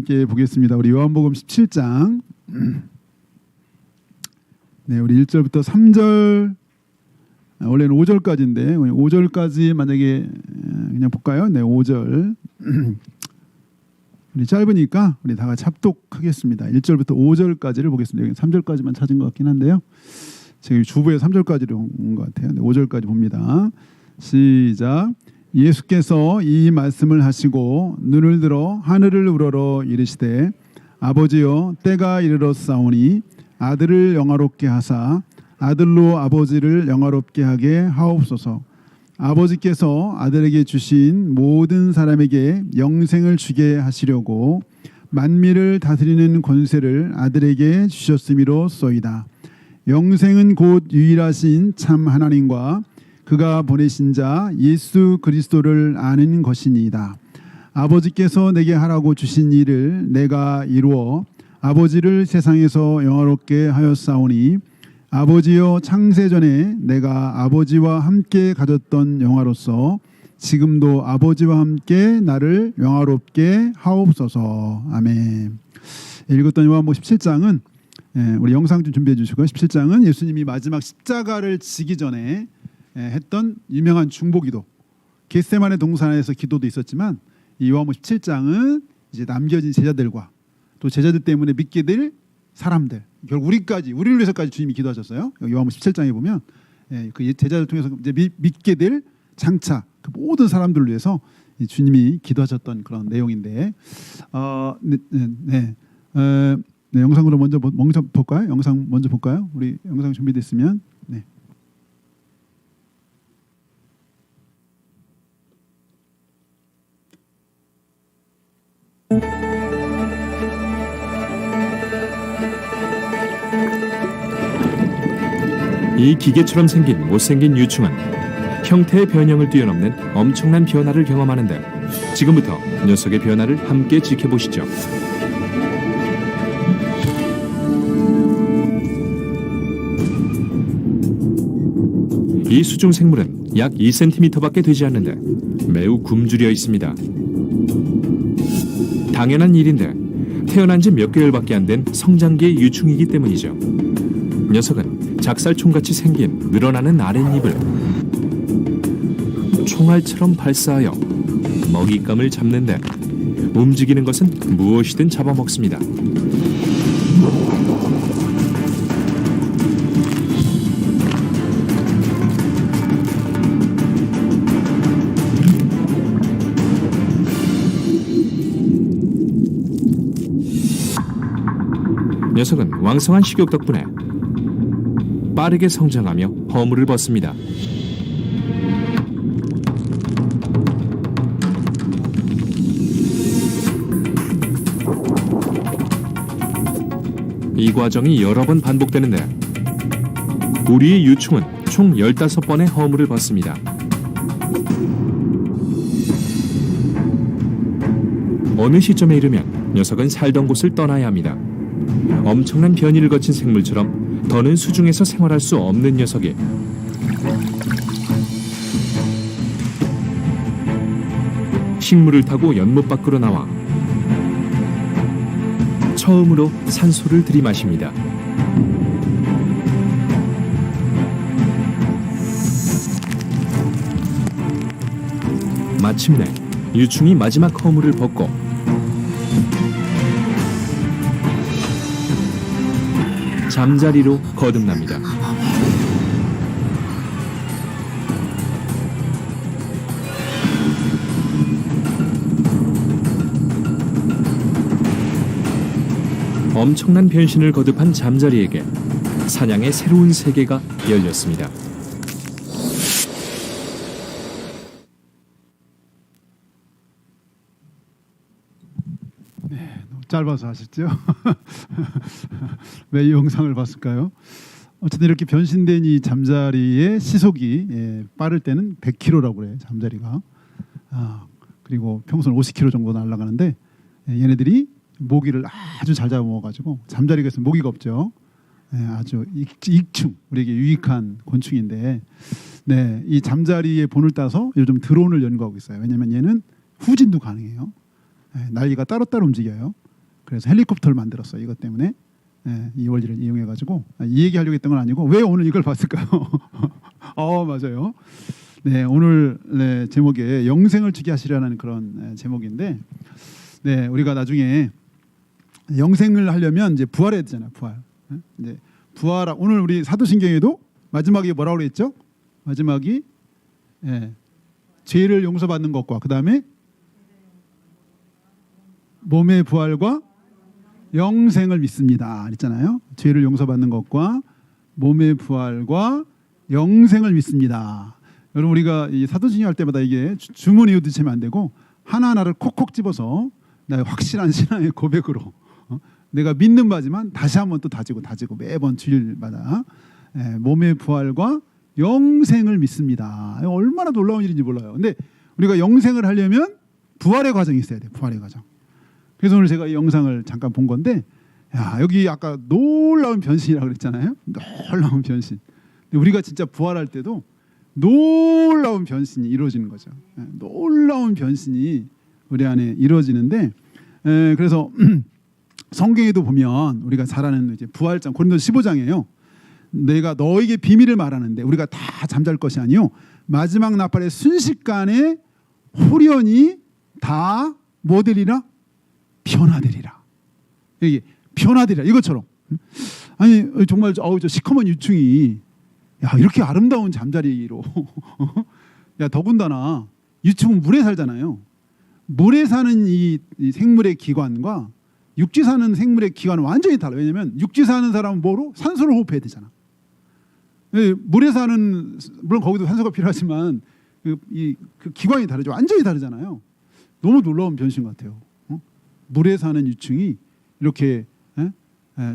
함께 보겠습니다. 우리 요한복음 17장. 네, 우리 1절부터 3절, 원래는 5절까지인데 5절까지 만약에 그냥 볼까요? 네, 5절. 우리 짧으니까 우리 다 같이 합독하겠습니다. 1절부터 5절까지를 보겠습니다. 여기 3절까지만 찾은 것 같긴 한데요. 제가 주부에 3절까지로 온 것 같아요. 네, 5절까지 봅니다. 시작. 예수께서 이 말씀을 하시고 눈을 들어 하늘을 우러러 이르시되 아버지여 때가 이르렀사오니 아들을 영화롭게 하사 아들로 아버지를 영화롭게 하게 하옵소서. 아버지께서 아들에게 주신 모든 사람에게 영생을 주게 하시려고 만민을 다스리는 권세를 아들에게 주셨음이로소이다. 영생은 곧 유일하신 참 하나님과 그가 보내신 자 예수 그리스도를 아는 것이니이다. 아버지께서 내게 하라고 주신 일을 내가 이루어 아버지를 세상에서 영화롭게 하였사오니 아버지여 창세전에 내가 아버지와 함께 가졌던 영화로서 지금도 아버지와 함께 나를 영화롭게 하옵소서. 아멘. 읽었던 요한복음 17장은 우리 영상 좀 준비해 주시고요. 17장은 예수님이 마지막 십자가를 지기 전에 했던 유명한 중보기도, 겟세마네 동산에서 기도도 있었지만 이 요한복음 17장은 이제 남겨진 제자들과 또 제자들 때문에 믿게 될 사람들, 결국 우리를 위해서까지 주님이 기도하셨어요. 요한복음 17장에 보면 그 제자들 통해서 이제 믿게 될 장차 그 모든 사람들을 위해서 주님이 기도하셨던 그런 내용인데, 네, 영상으로 먼저 볼까요? 영상 먼저 볼까요? 우리 영상 준비됐으면. 네. 이 기계처럼 생긴 못생긴 유충은 형태의 변형을 뛰어넘는 엄청난 변화를 경험하는데, 지금부터 녀석의 변화를 함께 지켜보시죠. 이 수중 생물은 약 2cm밖에 되지 않는데 매우 굶주려 있습니다. 당연한 일인데 태어난 지 몇 개월밖에 안 된 성장기의 유충이기 때문이죠. 녀석은 작살총같이 생긴 늘어나는 아랫입을 총알처럼 발사하여 먹잇감을 잡는데 움직이는 것은 무엇이든 잡아먹습니다. 녀석은 왕성한 식욕 덕분에 빠르게 성장하며 허물을 벗습니다. 이 과정이 여러 번 반복되는데 우리의 유충은 총 15번의 허물을 벗습니다. 어느 시점에 이르면 녀석은 살던 곳을 떠나야 합니다. 엄청난 변이를 거친 생물처럼 더는 수중에서 생활할 수 없는 녀석이 식물을 타고 연못 밖으로 나와 처음으로 산소를 들이마십니다. 마침내 유충이 마지막 허물을 벗고 잠자리로 거듭납니다. 엄청난 변신을 거듭한 잠자리에게 사냥의 새로운 세계가 열렸습니다. 짧아서 아셨죠? 왜 이 영상을 봤을까요? 어쨌든 이렇게 변신된 이 잠자리의 시속이 빠를 때는 100km라고 그래요. 잠자리가. 그리고 평소는 50km 정도 날아가는데 얘네들이 모기를 아주 잘 잡아먹어가지고, 잠자리가 있으면 모기가 없죠. 아주 익충, 우리에게 유익한 곤충인데, 네, 이 잠자리의 본을 따서 요즘 드론을 연구하고 있어요. 왜냐하면 얘는 후진도 가능해요. 날개가 따로따로 움직여요. 그래서 헬리콥터를 만들었어요. 이것 때문에. 이 원리를 이용해 가지고 이 얘기하려고 했던 건 아니고 왜 오늘 이걸 봤을까요? 맞아요. 네, 오늘 제목에 영생을 주게 하시려는 그런 제목인데, 네, 우리가 나중에 영생을 하려면 이제 부활해야 되잖아요. 부활. 이제 부활. 오늘 우리 사도신경에도 마지막에 뭐라고 그랬죠? 마지막이 죄를 용서받는 것과 그 다음에 몸의 부활과 영생을 믿습니다. 그랬잖아요. 죄를 용서받는 것과 몸의 부활과 영생을 믿습니다. 여러분 우리가 이 사도신경 할 때마다 이게 주문 외우듯이 하면 안 되고 하나하나를 콕콕 집어서 나의 확실한 신앙의 고백으로 내가 믿는 바지만 다시 한번 또 다지고 매번 주일마다 몸의 부활과 영생을 믿습니다. 얼마나 놀라운 일인지 몰라요. 근데 우리가 영생을 하려면 부활의 과정이 있어야 돼요. 부활의 과정. 그래서 오늘 제가 이 영상을 잠깐 본 건데, 여기 아까 놀라운 변신이라고 그랬잖아요. 놀라운 변신. 근데 우리가 진짜 부활할 때도 놀라운 변신이 이루어지는 거죠. 놀라운 변신이 우리 안에 이루어지는데, 그래서 성경에도 보면 우리가 잘 아는 이제 부활장 고린도서 15장이에요. 내가 너에게 비밀을 말하는데 우리가 다 잠잘 것이 아니요 마지막 나팔의 순식간에 홀연히 다 뭐 되리라? 변화되리라. 이게 변화되리라. 이것처럼. 아니 정말 저 시커먼 유충이 이렇게 아름다운 잠자리로 더군다나 유충은 물에 살잖아요. 물에 사는 이 생물의 기관과 육지 사는 생물의 기관은 완전히 달라요. 왜냐하면 육지 사는 사람은 뭐로? 산소를 호흡해야 되잖아. 물에 사는, 물론 거기도 산소가 필요하지만 그 기관이 다르죠. 완전히 다르잖아요. 너무 놀라운 변신 같아요. 물에 사는 유충이 이렇게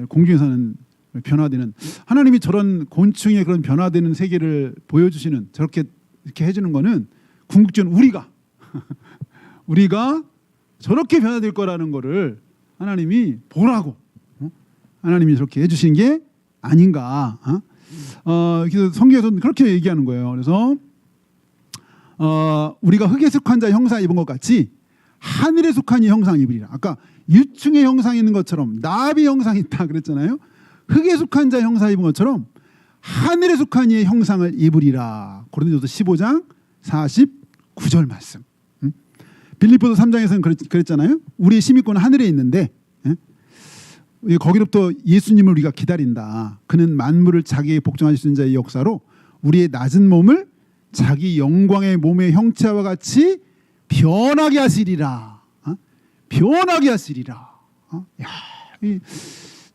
공중에 사는 변화되는, 하나님이 저런 곤충의 그런 변화되는 세계를 보여주시는, 저렇게 이렇게 해주는 거는 궁극적으로 우리가 저렇게 변화될 거라는 거를 하나님이 보라고 하나님이 저렇게 해주신 게 아닌가. 그래서 성경에서는 그렇게 얘기하는 거예요. 그래서 우리가 흙에 속한 자 형상 입은 것 같이 하늘에 속한 이 형상 입으리라. 아까 유충의 형상이 있는 것처럼 나비 형상이 있다 그랬잖아요. 흙에 속한 자 형상 입은 것처럼 하늘에 속한 이의 형상을 입으리라. 고린도서 15장 49절 말씀. 빌립보서 3장에서는 그랬잖아요. 우리의 시민권은 하늘에 있는데 거기로부터 예수님을 우리가 기다린다. 그는 만물을 자기의 복종하시는 자의 역사로 우리의 낮은 몸을 자기 영광의 몸의 형체와 같이 변하게 하시리라. 변하게 하시리라.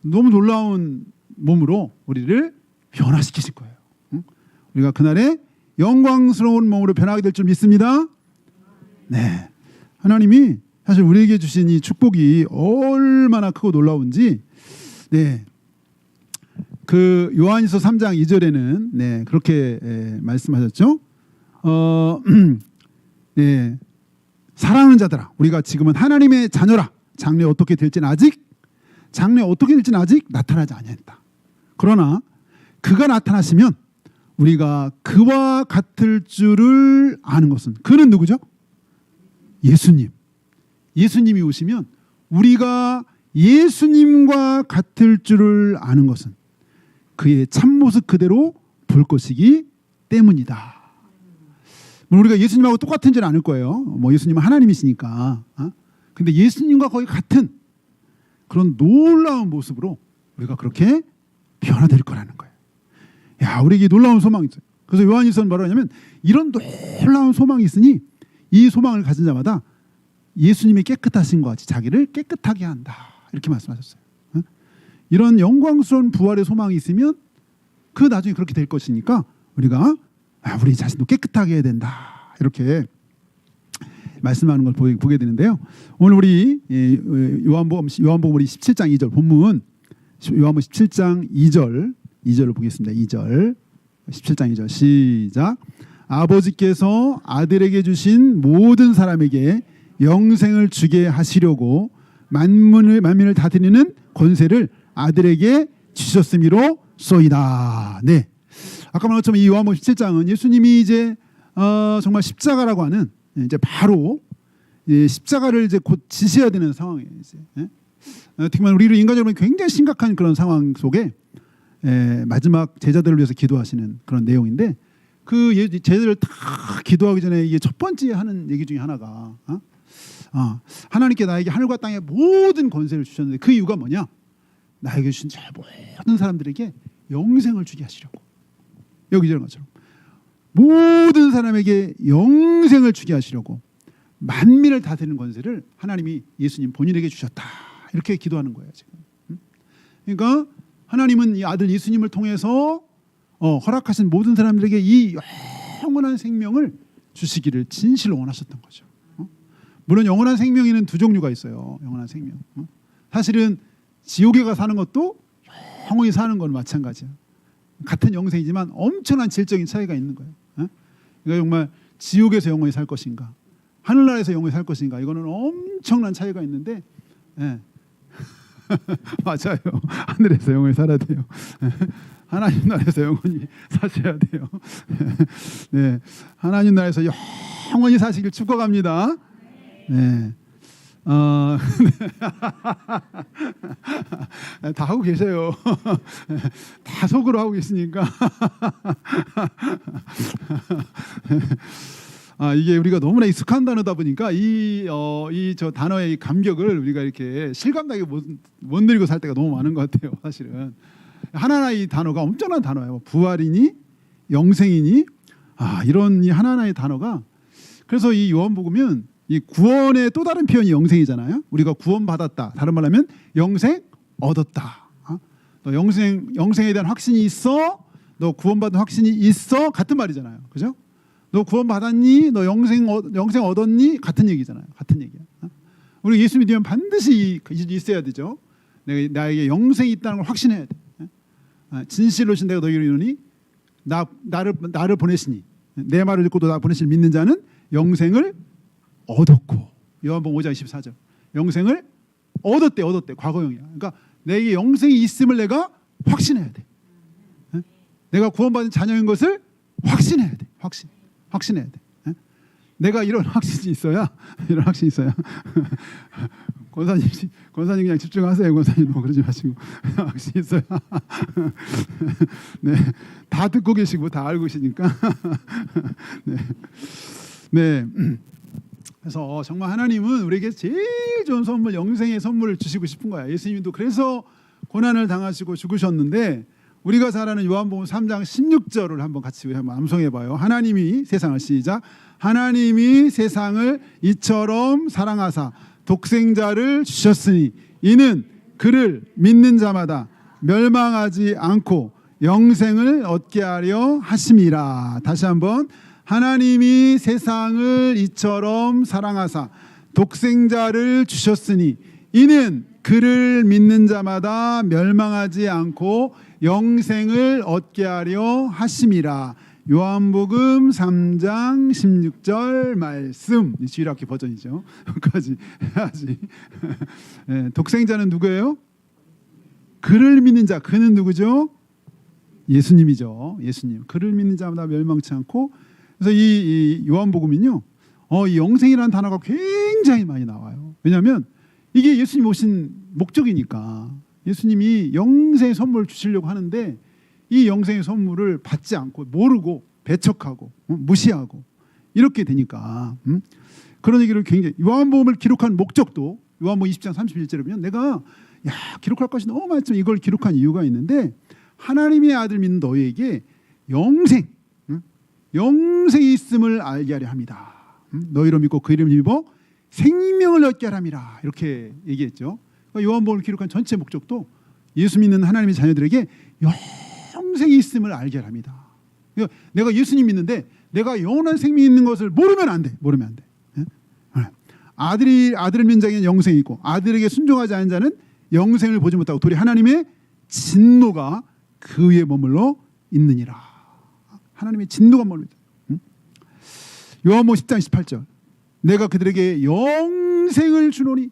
너무 놀라운 몸으로 우리를 변화시키실 거예요. 우리가 그날에 영광스러운 몸으로 변하게 될 줄 믿습니다. 네, 하나님이 사실 우리에게 주신 이 축복이 얼마나 크고 놀라운지, 네, 그 요한일서 3장 2절에는 그렇게 말씀하셨죠. 네, 사랑하는 자들아, 우리가 지금은 하나님의 자녀라. 장래 어떻게 될지는 아직 나타나지 아니했다. 그러나 그가 나타나시면 우리가 그와 같을 줄을 아는 것은, 그는 누구죠? 예수님이 오시면 우리가 예수님과 같을 줄을 아는 것은 그의 참모습 그대로 볼 것이기 때문이다. 우리가 예수님하고 똑같은지는 않을 거예요. 뭐 예수님은 하나님이시니까. 근데 예수님과 거의 같은 그런 놀라운 모습으로 우리가 그렇게 변화될 거라는 거예요. 우리에게 놀라운 소망이 있어요. 그래서 요한일서는 뭐라고 하냐면 이런 놀라운 소망이 있으니 이 소망을 가진 자마다 예수님이 깨끗하신 것 같이 자기를 깨끗하게 한다. 이렇게 말씀하셨어요. 이런 영광스러운 부활의 소망이 있으면 그 나중에 그렇게 될 것이니까 우리가 우리 자신도 깨끗하게 해야 된다. 이렇게 말씀하는 걸 보게 되는데요. 오늘 우리 요한복음 우리 17장 2절 본문, 요한복음 17장 2절을 보겠습니다. 2절, 17장 2절 시작. 아버지께서 아들에게 주신 모든 사람에게 영생을 주게 하시려고 만민을 다스리는 권세를 아들에게 주셨음이로소이다. 네, 아까 말한 것처럼 이 요한복음 17장은 예수님이 이제 정말 십자가라고 하는, 이제 바로 십자가를 이제 곧 지셔야 되는 상황이에요. 이제 특히나 우리 인간적으로 굉장히 심각한 그런 상황 속에 마지막 제자들을 위해서 기도하시는 그런 내용인데 그 제자들 다 기도하기 전에 이게 첫 번째 하는 얘기 중에 하나가 하나님께 나에게 하늘과 땅의 모든 권세를 주셨는데 그 이유가 뭐냐? 나에게 주신 저 모든 사람들에게 영생을 주게 하시려고. 여기 이런 것처럼 모든 사람에게 영생을 주게 하시려고 만민을 다스리는 권세를 하나님이 예수님 본인에게 주셨다. 이렇게 기도하는 거예요 지금. 그러니까 하나님은 이 아들 예수님을 통해서 허락하신 모든 사람들에게 이 영원한 생명을 주시기를 진실로 원하셨던 거죠. 물론 영원한 생명에는 두 종류가 있어요. 영원한 생명. 사실은 지옥에 가 사는 것도 영원히 사는 건 마찬가지야. 같은 영생이지만 엄청난 질적인 차이가 있는 거예요. 그러니까 정말 지옥에서 영원히 살 것인가, 하늘나라에서 영원히 살 것인가, 이거는 엄청난 차이가 있는데, 맞아요. 하늘에서 영원히 살아야 돼요. 하나님 나라에서 영원히 사셔야 돼요. 네, 하나님 나라에서 영원히 사시길 축복합니다. 네. 다 하고 계세요. 다 속으로 하고 계시니까. 이게 우리가 너무나 익숙한 단어다 보니까 이 저 단어의 감격을 우리가 이렇게 실감나게 못 누리고 살 때가 너무 많은 것 같아요. 사실은 하나하나의 단어가 엄청난 단어예요. 부활이니 영생이니 이런 이 하나하나의 단어가. 그래서 이 요한복음은 이 구원의 또 다른 표현이 영생이잖아요. 우리가 구원받았다. 다른 말로 하면 영생 얻었다. 너 영생에 대한 확신이 있어? 너 구원받은 확신이 있어? 같은 말이잖아요. 그죠? 너 구원받았니? 너 영생 얻었니? 같은 얘기잖아요. 같은 얘기야. 우리 예수 믿으면 반드시 있어야 되죠. 나에게 영생이 있다는 걸 확신해야 돼. 진실로 신 내가 너희를 이루니 나를 보내시니 내 말을 듣고도 나 보내실 믿는 자는 영생을 얻었고. 요한복음 5장 24절. 영생을 얻었대. 과거형이야. 그러니까 내게 영생이 있음을 내가 확신해야 돼. 내가 구원받은 자녀인 것을 확신해야 돼. 확신해야 돼. 내가 이런 확신이 있어야 권사님 그냥 집중하세요. 권사님 너무 그러지 마시고 확신이 있어야 네, 다 듣고 계시고 다 알고 계시니까 네. 그래서 정말 하나님은 우리에게 제일 좋은 선물, 영생의 선물을 주시고 싶은 거야. 예수님도 그래서 고난을 당하시고 죽으셨는데 우리가 잘 아는 요한복음 3장 16절을 한번 같이 한번 암송해봐요. 하나님이 세상을 시작. 하나님이 세상을 이처럼 사랑하사 독생자를 주셨으니 이는 그를 믿는 자마다 멸망하지 않고 영생을 얻게 하려 하심이라. 다시 한번. 하나님이 세상을 이처럼 사랑하사 독생자를 주셨으니 이는 그를 믿는 자마다 멸망하지 않고 영생을 얻게 하려 하심이라. 요한복음 3장 16절 말씀. 주일학기 버전이죠. 여기까지 해야지. 네, 독생자는 누구예요? 그를 믿는 자. 그는 누구죠? 예수님이죠. 예수님. 그를 믿는 자마다 멸망치 않고. 그래서 이 요한복음은요, 이 영생이라는 단어가 굉장히 많이 나와요. 왜냐하면 이게 예수님 오신 목적이니까. 예수님이 영생의 선물을 주시려고 하는데 이 영생의 선물을 받지 않고 모르고 배척하고 무시하고 이렇게 되니까 그런 얘기를 굉장히 요한복음을 기록한 목적도 요한복음 20장 31절에 보면 내가 기록할 것이 너무 많지만 이걸 기록한 이유가 있는데 하나님의 아들 믿는 너희에게 영생이 있음을 알게 하려 합니다. 너희로 믿고 그 이름을 입어 생명을 얻게 하려 함이라. 이렇게 얘기했죠. 그러니까 요한복음을 기록한 전체 목적도 예수 믿는 하나님의 자녀들에게 영생이 있음을 알게 하려 합니다. 그러니까 내가 예수님 믿는데 내가 영원한 생명이 있는 것을 모르면 안 돼. 아들을 믿는 자에게는 영생이 있고 아들에게 순종하지 않은 자는 영생을 보지 못하고 도리 하나님의 진노가 그 위에 머물러 있느니라. 하나님의 진노가 머물러 있다. 요한복음 10장 18절. 내가 그들에게 영생을 주노니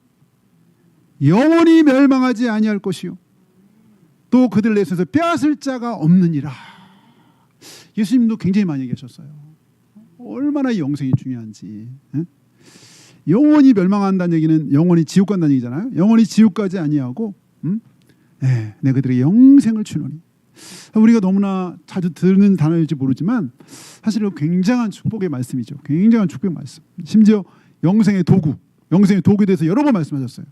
영원히 멸망하지 아니할 것이요 또 그들 내에서 빼앗을 자가 없느니라. 예수님도 굉장히 많이 얘기하셨어요. 얼마나 이 영생이 중요한지. 영원히 멸망한다는 얘기는 영원히 지옥 간다는 얘기잖아요. 영원히 지옥까지 아니하고 내가 그들에게 영생을 주노니. 우리가 너무나 자주 듣는 단어일지 모르지만 사실은 굉장한 축복의 말씀이죠. 굉장한 축복의 말씀. 심지어 영생의 도구에 대해서 여러 번 말씀하셨어요.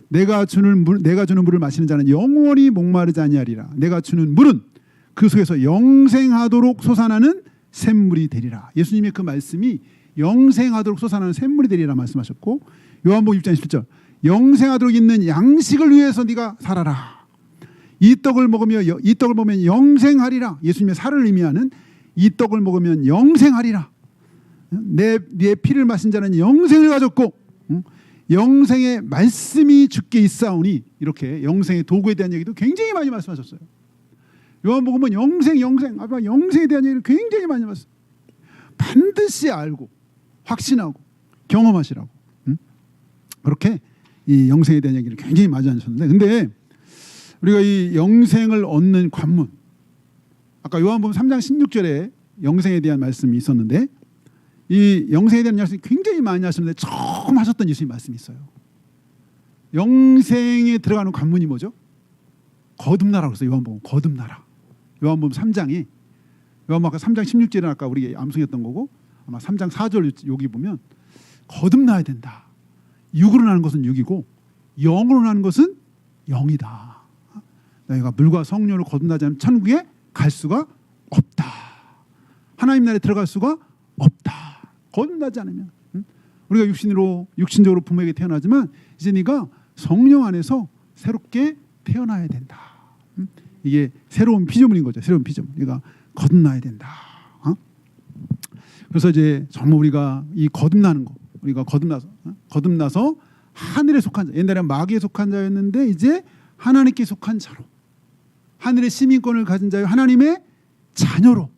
내가 주는 물을 마시는 자는 영원히 목마르지 아니하리라. 내가 주는 물은 그 속에서 영생하도록 솟아나는 샘물이 되리라. 예수님의 그 말씀이 영생하도록 솟아나는 샘물이 되리라 말씀하셨고, 요한복음 6장 17절 영생하도록 있는 양식을 위해서 네가 살아라. 이 떡을 먹으면 영생하리라. 예수님의 살을 의미하는 이 떡을 먹으면 영생하리라. 내 피를 마신 자는 영생을 가졌고 영생의 말씀이 주께 있사오니. 이렇게 영생의 도구에 대한 얘기도 굉장히 많이 말씀하셨어요. 요한복음은 영생에 대한 얘기를 굉장히 많이 말씀. 반드시 알고 확신하고 경험하시라고. 그렇게 이 영생에 대한 얘기를 굉장히 많이 하셨는데, 근데 우리가 이 영생을 얻는 관문, 아까 요한복음 3장 16절에 영생에 대한 말씀이 있었는데, 이 영생에 대한 말씀이 굉장히 많이 하셨는데 처음 하셨던 예수님 말씀이 있어요. 영생에 들어가는 관문이 뭐죠? 거듭나라고 했어요. 요한복음 거듭나라. 요한복음 3장에 아까 3장 16절은 아까 우리가 암송했던 거고, 아마 3장 4절 여기 보면 거듭나야 된다. 육으로 나는 것은 육이고 영으로 나는 것은 영이다. 너희가 물과 성령으로 거듭나지 않으면 천국에 갈 수가 없다. 하나님 나라에 들어갈 수가 없다. 거듭나지 않으면. 우리가 육신적으로 부모에게 태어나지만 이제 네가 성령 안에서 새롭게 태어나야 된다. 이게 새로운 피조물인 거죠. 새로운 피조물. 네가 거듭나야 된다. 그래서 이제 정말 우리가 이 거듭나는 거, 우리가 거듭나서 하늘에 속한 자, 옛날에 마귀에 속한 자였는데 이제 하나님께 속한 자로, 하늘의 시민권을 가진 자요 하나님의 자녀로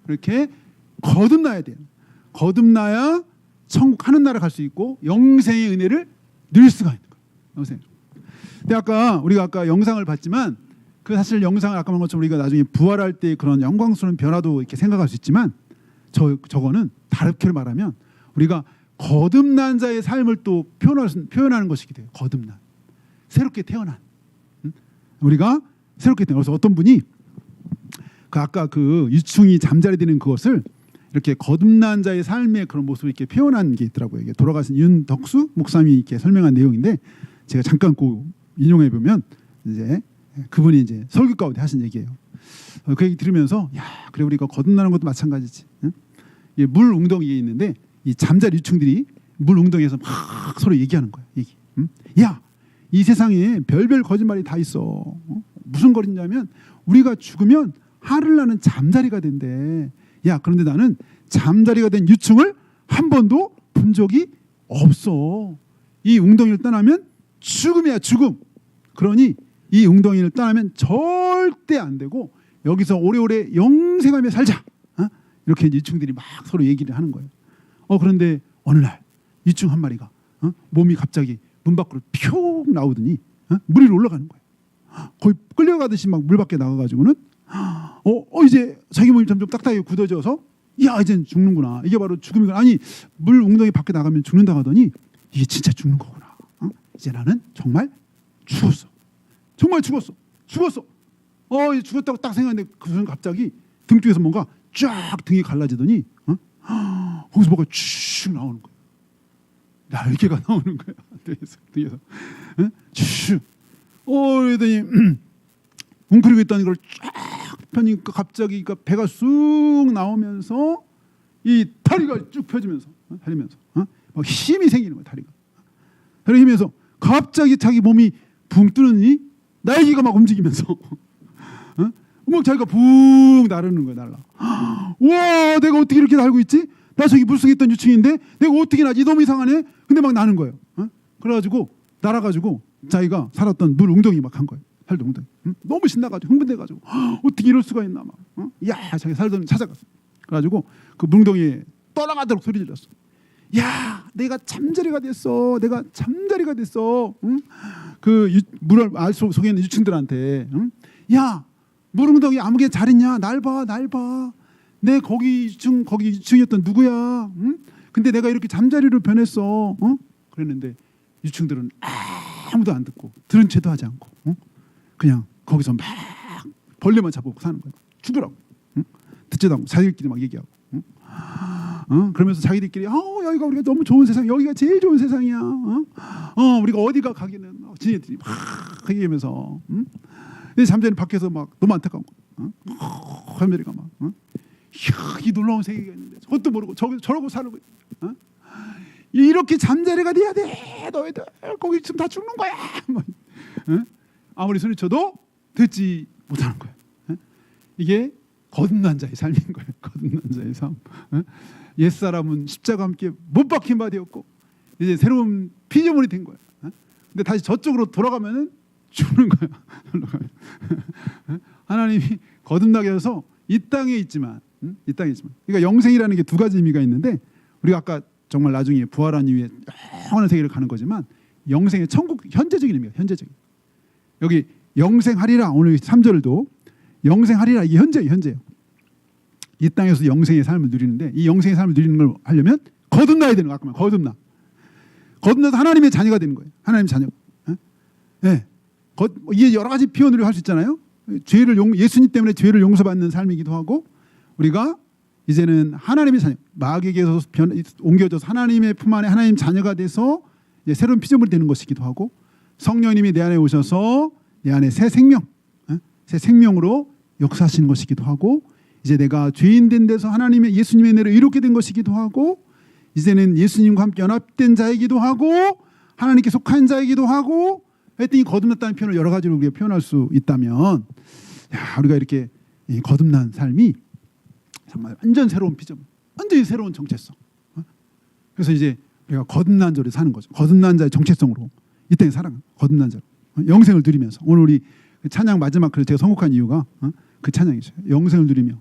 이렇게 거듭나야 돼요. 거듭나야 천국 하는 나라 갈 수 있고 영생의 은혜를 누릴 수가 있는 거예요. 영생. 근데 우리가 아까 영상을 봤지만 그 사실 영상을 아까 말한 것처럼 우리가 나중에 부활할 때 그런 영광스러운 변화도 이렇게 생각할 수 있지만 저거는 다르게 말하면 우리가 거듭난 자의 삶을 또 표현하는 것이기도 해요. 거듭난, 새롭게 태어난. 우리가 새롭게 태어난. 그래서 어떤 분이 아까 그 유충이 잠자리되는 그것을 이렇게 거듭난 자의 삶의 그런 모습을 이렇게 표현한 게 있더라고요. 이게 돌아가신 윤덕수 목사님이 이렇게 설명한 내용인데 제가 잠깐 꼭 인용해 보면 이제 그분이 이제 설교 가운데 하신 얘기예요. 그 얘기 들으면서 그래 우리가 거듭나는 것도 마찬가지지. 물 웅덩이에 있는데 이 잠자리 유충들이 물 웅덩이에서 막 서로 얘기하는 거야. 이 세상에 별별 거짓말이 다 있어. 무슨 거짓냐면 우리가 죽으면 하늘 나는 잠자리가 된대. 그런데 나는 잠자리가 된 유충을 한 번도 본 적이 없어. 이 웅덩이를 떠나면 죽음이야, 죽음. 그러니 이 웅덩이를 떠나면 절대 안 되고 여기서 오래오래 영생하며 살자. 이렇게 유충들이 막 서로 얘기를 하는 거예요. 그런데 어느 날 유충 한 마리가 몸이 갑자기 문 밖으로 퓨 나오더니 물 위로 올라가는 거예요. 거의 끌려가듯이 막 물 밖에 나가가지고는 이제 자기 몸이 점점 딱딱하게 굳어져서 이젠 죽는구나. 이게 바로 죽음이구나. 아니 물 웅덩이 밖에 나가면 죽는다 하더니 이게 진짜 죽는 거구나. 이제 나는 정말 죽었어. 정말 죽었어. 죽었다고 딱 생각했는데 그 순간 갑자기 등 쪽에서 뭔가 쫙 등이 갈라지더니 거기서 뭐가 쭉 나오는 거야. 날개가 나오는 거야. 등에서 쭉. 그러더니 웅크리고 있다는 걸 쫙 펴니까 갑자기 배가 쑥 나오면서 이 다리가 쭉 펴지면서 달리면서 막 힘이 생기는 거야. 다리가 힘면서 갑자기 자기 몸이 붕 뜨느니 날개가 막 움직이면서 자기가 붕 나르는 거야. 날라. 와, 내가 어떻게 이렇게 날고 있지? 나 저기 물속에 있던 유충인데 내가 어떻게 나지? 너무 이상하네. 근데 막 나는 거예요. 그래가지고 날아가지고 자기가 살았던 물 웅덩이 막 간 거예요. 살던 웅덩이. 너무 신나가지고 흥분돼가지고 어떻게 이럴 수가 있나 막. 자기 살던 찾아갔어. 그래가지고 그 웅덩이에 떠나가도록 소리 질렀어. 내가 잠자리가 됐어. 그 물을 알 속에 있는 유충들한테 물웅덩이 아무개 잘 있냐? 날 봐. 내 거기 유충이었던 누구야? 근데 내가 이렇게 잠자리로 변했어. 그랬는데 유충들은 아무도 안 듣고 들은 채도 하지 않고 그냥 거기서 막 벌레만 잡아먹고 사는 거야. 죽으라고. 듣지도 않고 자기들끼리 막 얘기하고. 그러면서 자기들끼리 여기가 우리가 너무 좋은 세상, 여기가 제일 좋은 세상이야. 우리가 어디가 가기는 지네들이 막 얘기하면서 근데 잠자리 밖에서 막 너무 안타까운 거야. 잠자리가 막 이 놀라운 세계가 있는데 저것도 모르고 저러고 사는 거야. 이렇게 잠자리가 돼야 돼. 너희들 거기 지금 다 죽는 거야. 아무리 소리쳐도 듣지 못하는 거야. 이게 거듭난 자의 삶인 거예요. 거듭난 자의 삶. 옛사람은 십자가와 함께 못 박힌 바 되었고 이제 새로운 피조물이 된 거야. 근데 다시 저쪽으로 돌아가면은 죽는 거야. 하나님이 거듭나게 해서 이 땅에 있지만 그러니까 영생이라는 게 두 가지 의미가 있는데 우리가 아까 정말 나중에 부활한 이후에 영원한 세계를 가는 거지만 영생의 천국 현재적인 의미가 현재적인. 여기 영생하리라 오늘 3절도 영생하리라 이게 현재예요. 이 땅에서 영생의 삶을 누리는데 이 영생의 삶을 누리는 걸 하려면 거듭나야 되는 거야. 아까 거듭나서 하나님의 자녀가 되는 거예요. 하나님의 자녀. 네. 이게 여러 가지 표현으로 할 수 있잖아요. 예수님 때문에 죄를 용서받는 삶이기도 하고 우리가 이제는 하나님의 자녀, 마귀에게서 옮겨져서 하나님의 품 안에 하나님 자녀가 돼서 이제 새로운 피조물이 되는 것이기도 하고 성령님이 내 안에 오셔서 내 안에 새 생명으로 역사하시는 것이기도 하고 이제 내가 죄인 된 데서 하나님의 예수님의 은혜로 이롭게 된 것이기도 하고 이제는 예수님과 함께 연합된 자이기도 하고 하나님께 속한 자이기도 하고 하여튼 이 거듭났다는 표현을 여러 가지로 우리가 표현할 수 있다면 우리가 이렇게 이 거듭난 삶이 정말 완전 새로운 피조물, 완전히 새로운 정체성. 그래서 이제 우리가 거듭난 자로 사는 거죠. 거듭난 자의 정체성으로 이 땅에 살아가는 거듭난 자로 영생을 누리면서 오늘 우리 찬양 마지막 그래서 제가 선곡한 이유가 그 찬양이죠. 영생을 누리며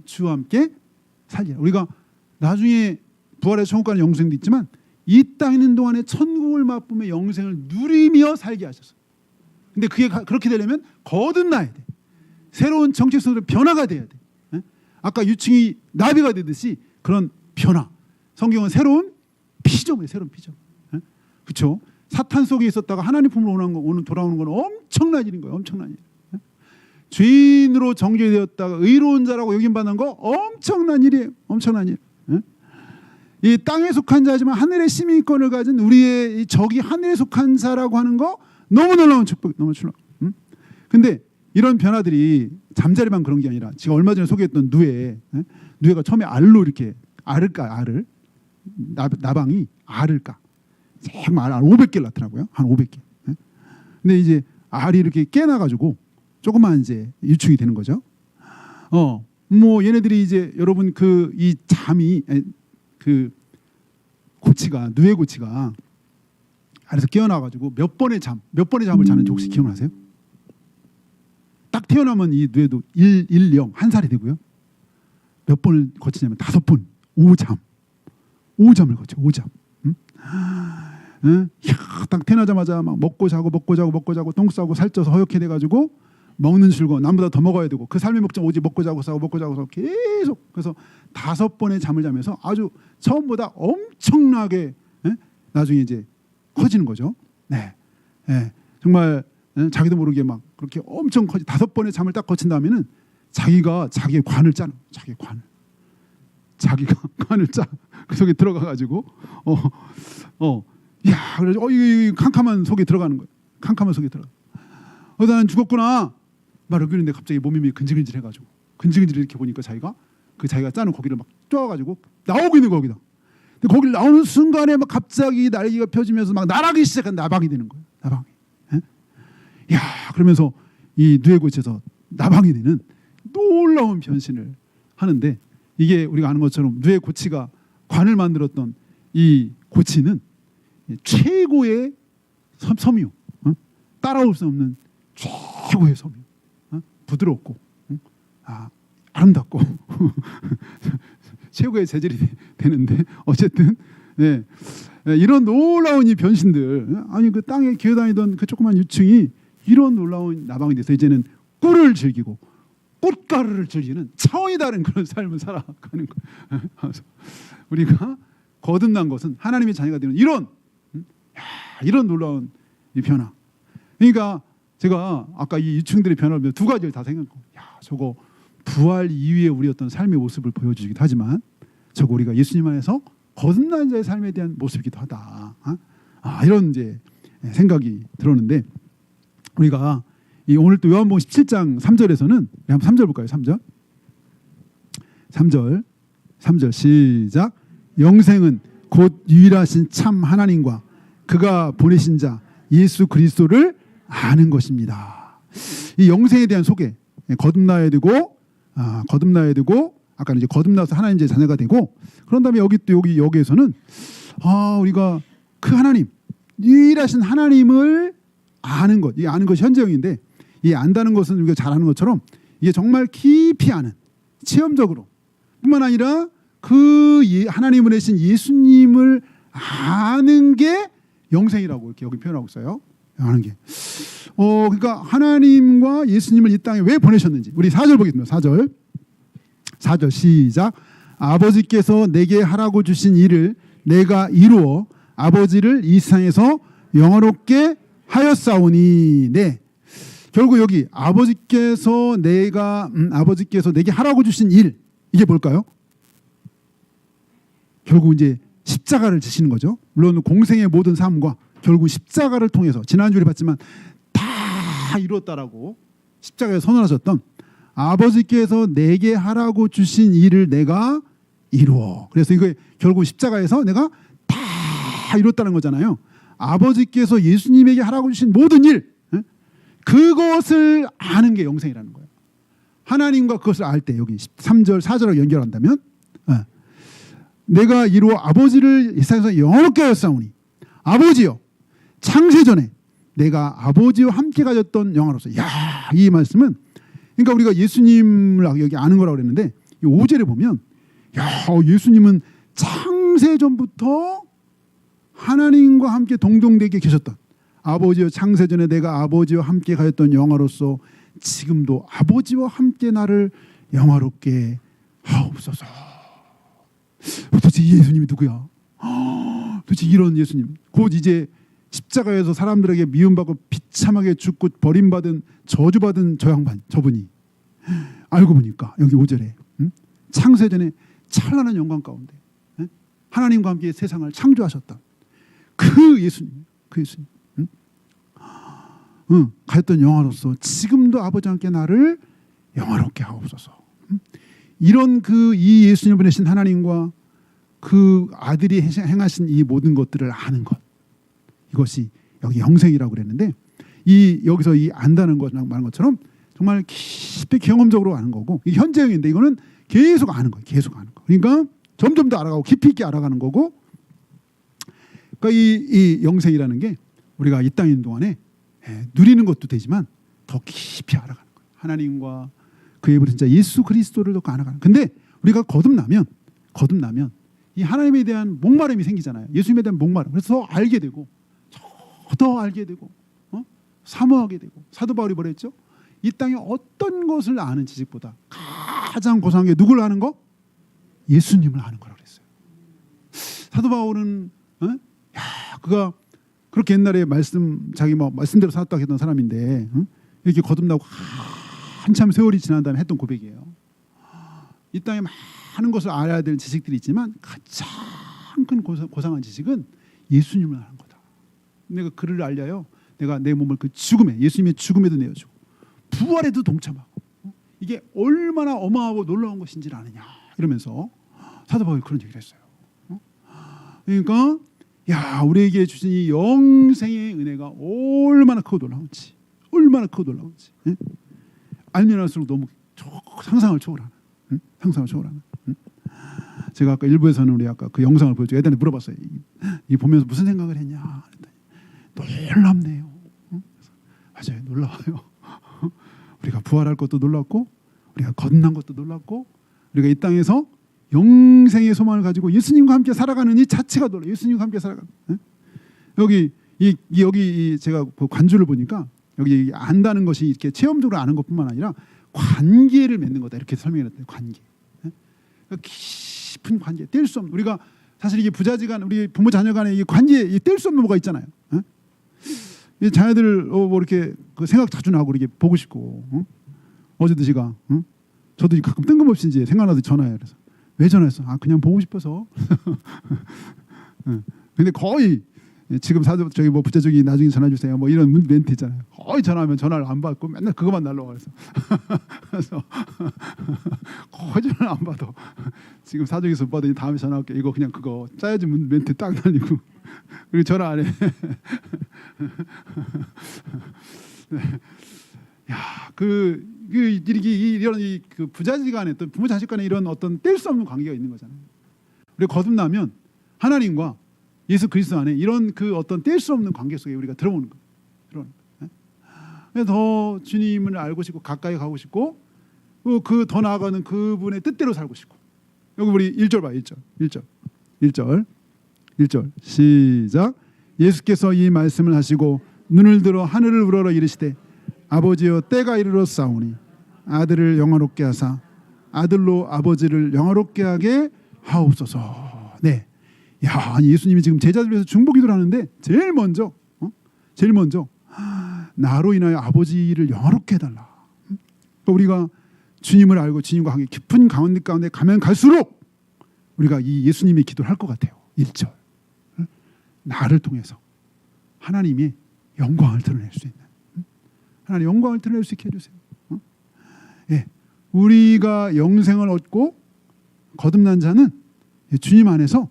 주와 함께 살리라. 우리가 나중에 부활의 천국 가는 영생도 있지만 이 땅에 있는 동안에 천국을 맛보며 영생을 누리며 살게 하셨어요. 근데 그게 그렇게 되려면 거듭나야 돼. 새로운 정체성으로 변화가 돼야 돼. 아까 유충이 나비가 되듯이 그런 변화. 성경은 새로운 피조물이에요. 새로운 피조물. 그렇죠? 사탄 속에 있었다가 하나님 품으로 돌아오는 건 엄청난 일인 거예요. 엄청난 일. 죄인으로 정죄되었다가 의로운 자라고 여김받는 거 엄청난 일이에요. 엄청난 일. 이 땅에 속한 자지만 하늘의 시민권을 가진 우리의 적이 하늘에 속한 자라고 하는 거 너무 놀라운 축복, 너무 놀라운. 근데 이런 변화들이 잠자리만 그런 게 아니라 제가 얼마 전에 소개했던 누에가 처음에 알로 이렇게 알을 나방이 알을 까. 정말 알 500개를 낳더라고요. 한 500개. 근데 이제 알이 이렇게 깨나가지고 조그만 이제 유충이 되는 거죠. 뭐 얘네들이 이제 여러분 이 잠이 그 고치가 누에 고치가 알에서 깨어나가지고 몇 번의 잠을 자는지 혹시 기억나세요? 딱 태어나면 이 누에도 1, 0 한 살이 되고요. 몇 번을 거치냐면 5번 5잠을 거쳐 5잠. 딱 태어나자마자 막 먹고 자고 똥 싸고 살쪄서 허옇게 돼가지고 먹는 즐거움 남보다 더 먹어야 되고 그 삶의 목적 오직 먹고 자고 싸고 계속 그래서 5번의 잠을 자면서 아주 처음보다 엄청나게 나중에 이제 커지는 거죠. 네, 정말 자기도 모르게 막 그렇게 엄청 커지 5번의 잠을 딱 거친 다음에는 자기가 자기의 관을 짜는 자기가 관을 짜 그 속에 들어가 가지고 그래서 이 캄캄한 속에 들어가는 거예요. 캄캄한 속에 들어가. 나는 죽었구나. 말을 그리는데 갑자기 몸이 근질근질해가지고 근질근질 이렇게 보니까 자기가 짜는 고기를 막 쪼아가지고 나오고 있는 거기다. 근데 거기를 나오는 순간에 막 갑자기 날개가 펴지면서 막 날아가기 시작한 나방이 되는 거예요. 나방이. 그러면서 이 누에 고치에서 나방이 되는 놀라운 변신을 하는데 이게 우리가 아는 것처럼 누에 고치가 관을 만들었던 이 고치는 최고의 섬유, 따라올 수 없는 최고의 섬유, 부드럽고 아름답고 최고의 재질이 되는데 어쨌든 이런 놀라운 이 변신들 그 땅에 기어다니던 그 조그만 유충이 이런 놀라운 나방이 돼서 이제는 꿀을 즐기고 꽃가루를 즐기는 차원이 다른 그런 삶을 살아가는 거예요. 우리가 거듭난 것은 하나님의 자녀가 되는 이런 놀라운 이 변화. 그러니까 제가 아까 이 유충들의 변화를 보면 두 가지를 다 생각하고, 저거 부활 이후에 우리 어떤 삶의 모습을 보여주기도 하지만, 저거 우리가 예수님 안에서 거듭난 자의 삶에 대한 모습이기도 하다. 이런 이제 생각이 들었는데, 우리가 이 오늘 또 요한복음 17장 3절에서는 한번 3절 볼까요? 3절 시작. 영생은 곧 유일하신 참 하나님과 그가 보내신 자 예수 그리스도를 아는 것입니다. 이 영생에 대한 소개, 거듭나야 되고 아까는 이제 거듭나서 하나님의 자녀가 되고, 그런 다음에 여기에서는 우리가 그 하나님, 유일하신 하나님을 아는 것, 이 아는 것이 현재형인데, 이 안다는 것은 우리가 잘 아는 것처럼 이게 정말 깊이 아는, 체험적으로 뿐만 아니라 그 하나님을 내신 예수님을 아는 게 영생이라고 이렇게 여기 표현하고 있어요. 아는 게. 그러니까 하나님과 예수님을 이 땅에 왜 보내셨는지, 우리 4절 보겠습니다. 4절 시작. 아버지께서 내게 하라고 주신 일을 내가 이루어 아버지를 이 세상에서 영화롭게 하였사오니. 네. 결국 여기 아버지께서 내게 하라고 주신 일, 이게 뭘까요? 결국 이제 십자가를 지시는 거죠. 물론 공생의 모든 삶과 결국 십자가를 통해서, 지난주에 봤지만 다 이루었다라고 십자가에 선언하셨던 아버지께서 내게 하라고 주신 일을 내가 이루어. 그래서 이거 결국 십자가에서 내가 다 이뤘다는 거잖아요. 아버지께서 예수님에게 하라고 주신 모든 일, 그것을 아는 게 영생이라는 거예요. 하나님과 그것을 알 때, 여기 3절 4절하고 연결한다면, 내가 이루어 아버지를 이 세상에서 영원롭게 하였사오니, 아버지여 창세전에 내가 아버지와 함께 가졌던 영화로서. 이 말씀은, 그러니까 우리가 예수님을 여기 아는 거라고 그랬는데, 이 5절에 보면 예수님은 창세전부터 하나님과 함께 동정되게 계셨던, 아버지여 창세전에 내가 아버지와 함께 가졌던 영화로서 지금도 아버지와 함께 나를 영화롭게 하옵소서. 도대체 이 예수님이 누구야? 도대체 이런 예수님, 곧 이제 십자가에서 사람들에게 미움받고 비참하게 죽고 버림받은 저주받은 저 양반, 저분이 알고 보니까 여기 5절에 창세전에 찬란한 영광 가운데 하나님과 함께 세상을 창조하셨던 그 예수님, 가졌던 영화로서 지금도 아버지와 함께 나를 영화롭게 하옵소서. 이런 이 예수님을 보내신 하나님과 그 아들이 행하신 이 모든 것들을 아는 것, 이것이 여기 영생이라고 그랬는데, 여기서 이 안다는 것이라고 말한 것처럼 정말 깊이 경험적으로 아는 거고, 이 현재형인데 이거는 계속 아는 거예요. 계속 아는 거. 그러니까 점점 더 알아가고 깊이 있게 알아가는 거고, 그러니까 이 영생이라는 게 우리가 이 땅에 있는 동안에 누리는 것도 되지만 더 깊이 알아가는 거예요. 하나님과 그의 진짜 예수 그리스도를 더 알아가는. 근데 우리가 거듭나면 이 하나님에 대한 목마름이 생기잖아요. 예수님에 대한 목마름. 그래서 더 알게 되고, 더 알게 되고, 사모하게 되고. 사도 바울이 뭐랬죠? 이 땅에 어떤 것을 아는 지식보다 가장 고상한 게 누굴 아는 거? 예수님을 아는 거라고 그랬어요. 사도 바울은 그가 그렇게 옛날에 자기 말씀대로 살았다고 했던 사람인데, 이렇게 거듭나고 한참 세월이 지난 다음에 했던 고백이에요. 이 땅에 많은 것을 알아야 될 지식들이 있지만 가장 큰 고상한 지식은 예수님을 아는 거다. 내가 그를 알려요. 내가 내 몸을 그 죽음에, 예수님의 죽음에도 내어주고 부활에도 동참하고, 이게 얼마나 어마하고 놀라운 것인지를 아느냐, 이러면서 사도 바울이 그런 얘기를 했어요. 그러니까 우리에게 주신 이 영생의 은혜가 얼마나 크고 놀라운지, 알면 할수록 너무 상상을 초월하는. 제가 아까 일부에서는 우리 아까 그 영상을 보여주고 애들한테 물어봤어요. 이 보면서 무슨 생각을 했냐? 놀랍네요. 맞아요, 놀라워요. 우리가 부활할 것도 놀랍고, 우리가 거듭난 것도 놀랍고, 우리가 이 땅에서 영생의 소망을 가지고 예수님과 함께 살아가는 이 자체가 놀라요. 예수님과 함께 살아가는. 여기 제가 그 관주를 보니까 여기 안다는 것이 이렇게 체험적으로 아는 것뿐만 아니라 관계를 맺는 거다 이렇게 설명했대요. 관계. 그러니까 깊은 관계, 뗄 수 없는. 우리가 사실 이게 부자지간 우리 부모 자녀간의 이 관계, 뗄 수 없는 뭐가 있잖아요. 이 자녀들 뭐 이렇게 그 생각 자주 나고 이렇게 보고 싶고. 어제도 제가 저도 가끔 뜬금없이 이제 생각나서 전화해요. 그래서 왜 전화했어? 아 그냥 보고 싶어서. 근데 거의 지금 저기 뭐 부자적이 나중에 전화 주세요. 뭐 이런 멘트 있잖아요. 거의 전화하면 전화를 안 받고 맨날 그것만 날라와. 그래서 거의 전화 안 받아. 지금 사정에서 못 받으니 다음에 전화할게. 이거 그냥 그거 짜야지 멘트 딱 날리고 그리고 전화 안 해. 야, 이런 그 부자지간에 또 부모 자식간에 이런 어떤 뗄 수 없는 관계가 있는 거잖아요. 그리고 거듭나면 하나님과 예수 그리스도 안에 이런 그 어떤 뗄 수 없는 관계 속에 우리가 들어오는 거예요. 그래서 더 주님을 알고 싶고 가까이 가고 싶고 그 더 나아가는 그분의 뜻대로 살고 싶고. 여기 우리 1절 봐요. 1절 시작. 예수께서 이 말씀을 하시고 눈을 들어 하늘을 우러러 이르시되 아버지여 때가 이르렀사오니 아들을 영화롭게 하사 아들로 아버지를 영화롭게 하게 하옵소서. 네. 야, 예수님이 지금 제자들 위해서 중보기도를 하는데 제일 먼저 나로 인하여 아버지를 영화롭게 해달라. 그러니까 우리가 주님을 알고 주님과 함께 깊은 가운데 가면 갈수록 우리가 이 예수님의 기도를 할 것 같아요. 1절 나를 통해서 하나님의 영광을 드러낼 수 있는 하나님 영광을 드러낼 수 있게 해주세요. 예, 우리가 영생을 얻고 거듭난 자는 주님 안에서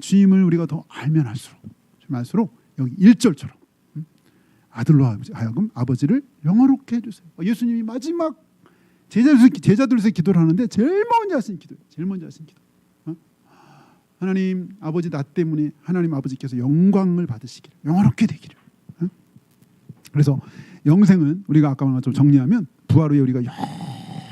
주님을 우리가 더 알면 알수록 여기 1절처럼 아들로 하여금 아버지를 영화롭게 해주세요. 예수님이 마지막 제자들에서 기도를 하는데 제일 먼저 하신 기도. 하나님 아버지 나 때문에 하나님 아버지께서 영광을 받으시기를 영화롭게 되기를. 그래서 영생은 우리가 아까 말한 것처럼 정리하면 부활 후에 우리가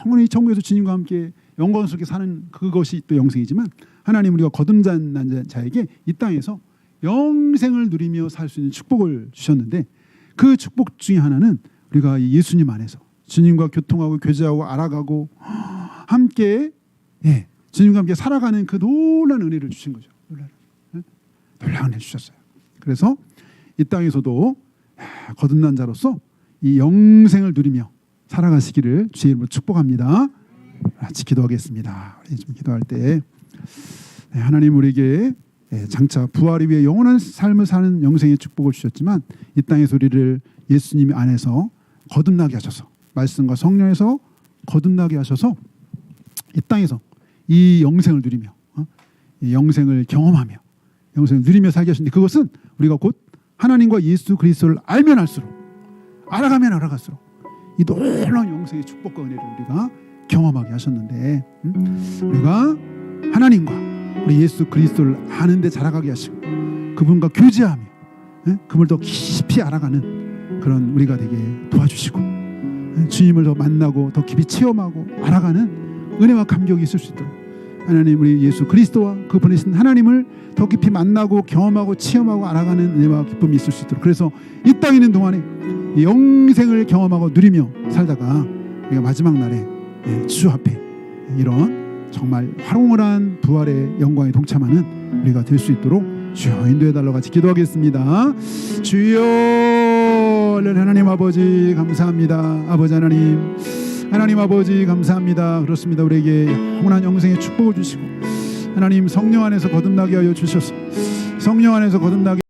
영원히 천국에서 주님과 함께 영광 속에 사는 그것이 또 영생이지만 하나님 우리가 거듭난 자에게 이 땅에서 영생을 누리며 살 수 있는 축복을 주셨는데 그 축복 중에 하나는 우리가 예수님 안에서 주님과 교통하고 교제하고 알아가고 함께 주님과 함께 살아가는 그 놀라운 은혜를 주신 거죠. 놀라운 은혜 주셨어요. 그래서 이 땅에서도 거듭난 자로서 이 영생을 누리며 살아가시기를 주의 이름으로 축복합니다. 같이 기도하겠습니다. 우리 좀 기도할 때 하나님 우리에게 장차 부활을 위해 영원한 삶을 사는 영생의 축복을 주셨지만 이 땅에서 우리를 예수님 안에서 거듭나게 하셔서 말씀과 성령에서 거듭나게 하셔서 이 땅에서 이 영생을 누리며 이 영생을 경험하며 영생을 누리며 살게 하셨는데 그것은 우리가 곧 하나님과 예수 그리스도를 알면 알수록 알아가면 알아갈수록 이 놀라운 영생의 축복과 은혜를 우리가 경험하게 하셨는데 우리가 하나님과 우리 예수 그리스도를 아는 데 자라가게 하시고 그분과 교제하며 그분을 더 깊이 알아가는 그런 우리가 되게 도와주시고 주님을 더 만나고 더 깊이 체험하고 알아가는 은혜와 감격이 있을 수 있도록 하나님 우리 예수 그리스도와 그 보내신 하나님을 더 깊이 만나고 경험하고 체험하고 알아가는 은혜와 기쁨이 있을 수 있도록 그래서 이 땅에 있는 동안에 영생을 경험하고 누리며 살다가 우리가 마지막 날에 주 앞에 이런 정말 활용한 부활의 영광에 동참하는 우리가 될 수 있도록 주여 인도해달라고 같이 기도하겠습니다. 주여 하나님 아버지 감사합니다. 아버지 하나님 아버지 감사합니다. 그렇습니다. 우리에게 영원한 영생의 축복을 주시고 하나님 성령 안에서 거듭나게 하여 주셔서 성령 안에서 거듭나게